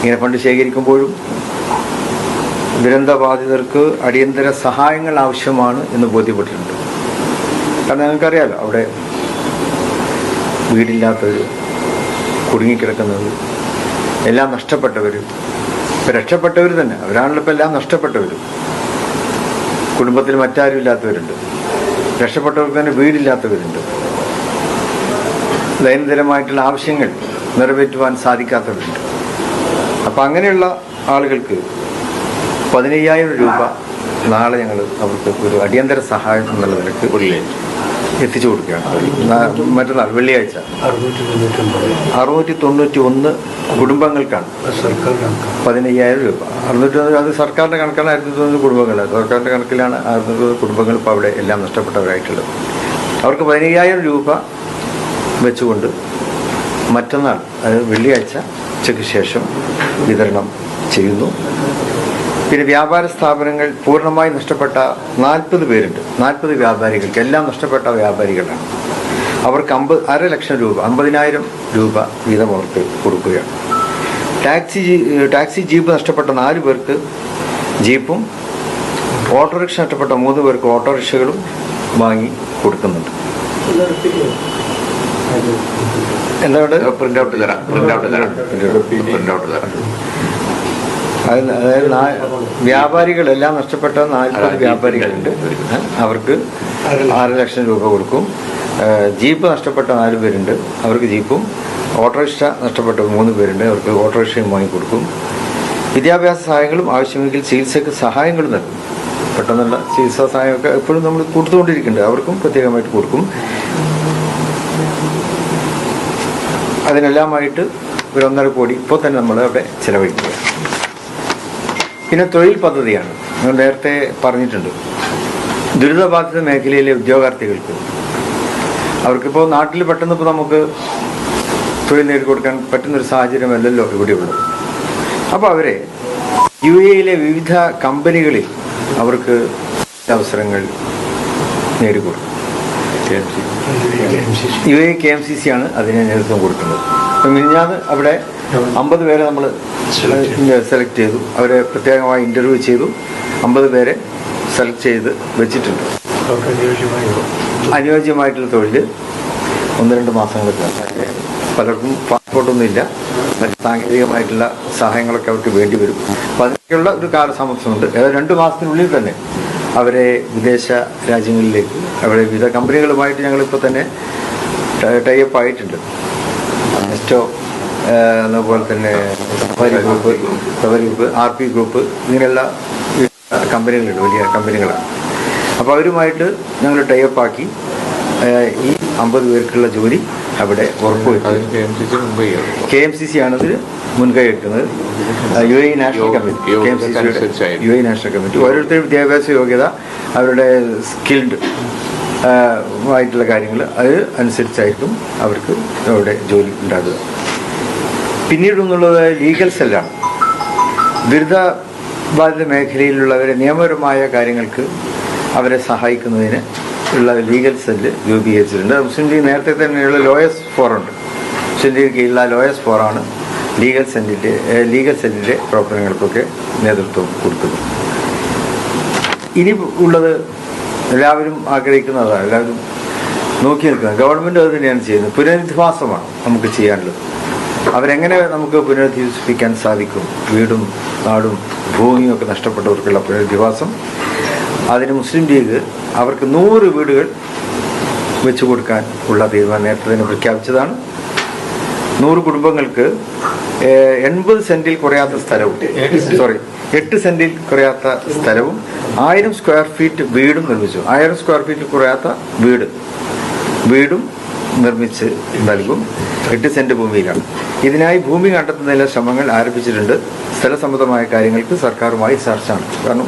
ഇങ്ങനെ ഫണ്ട് ശേഖരിക്കുമ്പോഴും ദുരന്തബാധിതർക്ക് അടിയന്തര സഹായങ്ങൾ ആവശ്യമാണ് എന്ന് ബോധ്യപ്പെട്ടിട്ടുണ്ട്. കാരണം നിങ്ങൾക്കറിയാലോ, അവിടെ വീടില്ലാത്തവർ, കുടുങ്ങിക്കിടക്കുന്നവർ, എല്ലാം നഷ്ടപ്പെട്ടവർ, ഇപ്പം രക്ഷപ്പെട്ടവർ തന്നെ, അവരാണല്ലോ ഇപ്പം എല്ലാം നഷ്ടപ്പെട്ടവർ. കുടുംബത്തിൽ മറ്റാരും ഇല്ലാത്തവരുണ്ട്, രക്ഷപ്പെട്ടവർക്ക് തന്നെ വീടില്ലാത്തവരുണ്ട്, ദൈനംദിനമായിട്ടുള്ള ആവശ്യങ്ങൾ നിറവേറ്റുവാൻ സാധിക്കാത്തവരുണ്ട്. അപ്പം അങ്ങനെയുള്ള ആളുകൾക്ക് 15,000 രൂപ നാളെ ഞങ്ങൾ അവർക്ക് ഒരു അടിയന്തര സഹായം എന്നുള്ള നിലക്ക് എത്തിച്ചു കൊടുക്കുകയാണ്. മറ്റന്നാൾ വെള്ളിയാഴ്ച 691 കുടുംബങ്ങൾക്കാണ് 15,000 രൂപ. 690 അത് സർക്കാരിൻ്റെ കണക്കാണ്. 190 കുടുംബങ്ങളാണ് സർക്കാരിൻ്റെ കണക്കിലാണ്. 690 കുടുംബങ്ങൾ ഇപ്പോൾ അവിടെ എല്ലാം നഷ്ടപ്പെട്ടവരായിട്ടുള്ളത്. അവർക്ക് 15,000 രൂപ വെച്ചുകൊണ്ട് മറ്റന്നാൾ, അതായത് വെള്ളിയാഴ്ച ഉച്ചയ്ക്ക് ശേഷം വിതരണം ചെയ്യുന്നു. പിന്നെ വ്യാപാര സ്ഥാപനങ്ങൾ പൂർണ്ണമായി നഷ്ടപ്പെട്ട 40 പേരുണ്ട്. 40 വ്യാപാരികൾക്ക്, എല്ലാം നഷ്ടപ്പെട്ട വ്യാപാരികളാണ്. അവർക്ക് 500,000 രൂപ, 50,000 രൂപ വീതം അവർക്ക് കൊടുക്കുകയാണ്. ടാക്സി ജീപ്പ് നഷ്ടപ്പെട്ട 4 പേർക്ക് ജീപ്പും, ഓട്ടോറിക്ഷ നഷ്ടപ്പെട്ട 3 പേർക്ക് ഓട്ടോറിക്ഷകളും വാങ്ങി കൊടുക്കുന്നുണ്ട്. എന്താണ് പ്രിന്റ് ഔട്ട് തരാം. അതായത് വ്യാപാരികളെല്ലാം നഷ്ടപ്പെട്ട 40 വ്യാപാരികളുണ്ട്. അവർക്ക് 6,00,000 രൂപ കൊടുക്കും. ജീപ്പ് നഷ്ടപ്പെട്ട 4 പേരുണ്ട്, അവർക്ക് ജീപ്പും. ഓട്ടോറിക്ഷ നഷ്ടപ്പെട്ട 3 പേരുണ്ട്, അവർക്ക് ഓട്ടോറിക്ഷയും വാങ്ങിക്കൊടുക്കും. വിദ്യാഭ്യാസ സഹായങ്ങളും ആവശ്യമെങ്കിൽ ചികിത്സയ്ക്ക് സഹായങ്ങളും നൽകും. പെട്ടെന്നുള്ള ചികിത്സാ സഹായമൊക്കെ എപ്പോഴും നമ്മൾ കൊടുത്തുകൊണ്ടിരിക്കുന്നുണ്ട്, അവർക്കും പ്രത്യേകമായിട്ട് കൊടുക്കും. അതിനെല്ലാമായിട്ട് ഒരു 1.5 കോടി ഇപ്പോൾ തന്നെ നമ്മൾ അവിടെ ചിലവഴിക്കുക. പിന്നെ തൊഴിൽ പദ്ധതിയാണ്. നമ്മൾ നേരത്തെ പറഞ്ഞിട്ടുണ്ട്, ദുരിതബാധിത മേഖലയിലെ ഉദ്യോഗാർത്ഥികൾക്ക് അവർക്കിപ്പോൾ നാട്ടിൽ പെട്ടെന്ന് ഇപ്പോൾ നമുക്ക് തൊഴിൽ നേടിക്കൊടുക്കാൻ പറ്റുന്നൊരു സാഹചര്യമല്ലല്ലോ ഇവിടെയുള്ളത്. അപ്പോൾ അവരെ UAE വിവിധ കമ്പനികളിൽ അവർക്ക് അവസരങ്ങൾ നേടിക്കൊടുക്കും. UAE KMCC ആണ് അതിന് നേതൃത്വം കൊടുക്കുന്നത്. അപ്പം മിനിഞ്ഞാന്ന് അവിടെ 50 പേരെ നമ്മൾ സെലക്ട് ചെയ്തു. അവരെ പ്രത്യേകമായി ഇൻ്റർവ്യൂ ചെയ്തു. 50 പേരെ സെലക്ട് ചെയ്ത് വെച്ചിട്ടുണ്ട്. അനുയോജ്യമായിട്ടുള്ള തൊഴിൽ 1-2 മാസങ്ങൾക്ക്. പലർക്കും പാസ്പോർട്ടൊന്നും ഇല്ല, മറ്റ് സാങ്കേതികമായിട്ടുള്ള സഹായങ്ങളൊക്കെ അവർക്ക് വേണ്ടി വരും. അപ്പം അതിനൊക്കെയുള്ള ഒരു കാലതാമസമുണ്ട്. ഏതാണ്ട് 2 മാസത്തിനുള്ളിൽ തന്നെ അവരെ വിദേശ രാജ്യങ്ങളിലേക്ക്, അവിടെ വിവിധ കമ്പനികളുമായിട്ട് ഞങ്ങളിപ്പോൾ തന്നെ ടൈപ്പ് ആയിട്ടുണ്ട്. നെസ്റ്റോ, അതുപോലെ തന്നെ സഫാരി ഗ്രൂപ്പ്, RP ഗ്രൂപ്പ്, ഇങ്ങനെയുള്ള കമ്പനികളുണ്ട്, വലിയ കമ്പനികളാണ്. അപ്പോൾ അവരുമായിട്ട് ഞങ്ങൾ ടൈപ്പ് ആക്കി ഈ 50 പേർക്കുള്ള ജോലി അവിടെ ഉറപ്പുവെക്കും. KMCC ആണതിൽ മുൻകൈ എടുക്കുന്നത്. UAE national committee, UAE national committee ഓരോരുത്തരും വിദ്യാഭ്യാസ യോഗ്യത, അവരുടെ സ്കിൽഡ് ആയിട്ടുള്ള കാര്യങ്ങൾ അത് അനുസരിച്ചായിരിക്കും അവർക്ക് അവിടെ ജോലി ഉണ്ടാകുക. പിന്നീടെന്നുള്ളത് ലീഗൽ സെല്ലാണ്. ദുരിതബാധിത മേഖലയിലുള്ളവരെ നിയമപരമായ കാര്യങ്ങൾക്ക് അവരെ സഹായിക്കുന്നതിന് ഉള്ള ലീഗൽ സെല്ല് രൂപീകരിച്ചിട്ടുണ്ട്. മുസ്ലിം ലീഗ് നേരത്തെ തന്നെയുള്ള ലോയേഴ്സ് ഫോറുണ്ട്. മുസ്ലിം ലീഗ് കീഴിലുള്ള ലോയേഴ്സ് ഫോറാണ് ലീഗൽ സെല്ലിൻ്റെ പ്രവർത്തനങ്ങൾക്കൊക്കെ നേതൃത്വം കൊടുക്കുന്നത്. ഇനി ഉള്ളത് എല്ലാവരും ആഗ്രഹിക്കുന്നതാണ്, എല്ലാവരും നോക്കി നിൽക്കുന്നത്, ഗവൺമെൻറ് അത് തന്നെയാണ് ചെയ്യുന്നത്. പുനരധിവാസമാണ് നമുക്ക് ചെയ്യാനുള്ളത്. അവരെങ്ങനെ നമുക്ക് പുനരധിവസിപ്പിക്കാൻ സാധിക്കും? വീടും നാടും ഭൂമിയും ഒക്കെ നഷ്ടപ്പെട്ടവർക്കുള്ള പുനരധിവാസം. അതിന് മുസ്ലിം ലീഗ് അവർക്ക് 100 വീടുകൾ വെച്ചു കൊടുക്കാൻ ഉള്ള തീരുമാനം നേരത്തെ തന്നെ പ്രഖ്യാപിച്ചതാണ്. 100 കുടുംബങ്ങൾക്ക് 80 സെന്റിൽ കുറയാത്ത സ്ഥലവും 8 സെന്റിൽ കുറയാത്ത സ്ഥലവും 1000 സ്ക്വയർ ഫീറ്റ് വീടും നിർമ്മിച്ചു. 1000 സ്ക്വയർ ഫീറ്റിൽ കുറയാത്ത വീടും നിർമ്മിച്ച് നൽകും. 8 സെന്റ് ഭൂമിയിലാണ്. ഇതിനായി ഭൂമി കണ്ടെത്തുന്നതിനുള്ള ശ്രമങ്ങൾ ആരംഭിച്ചിട്ടുണ്ട്. സ്ഥലസംബന്ധമായ കാര്യങ്ങൾക്ക് സർക്കാരുമായി ചർച്ചയാണ്. കാരണം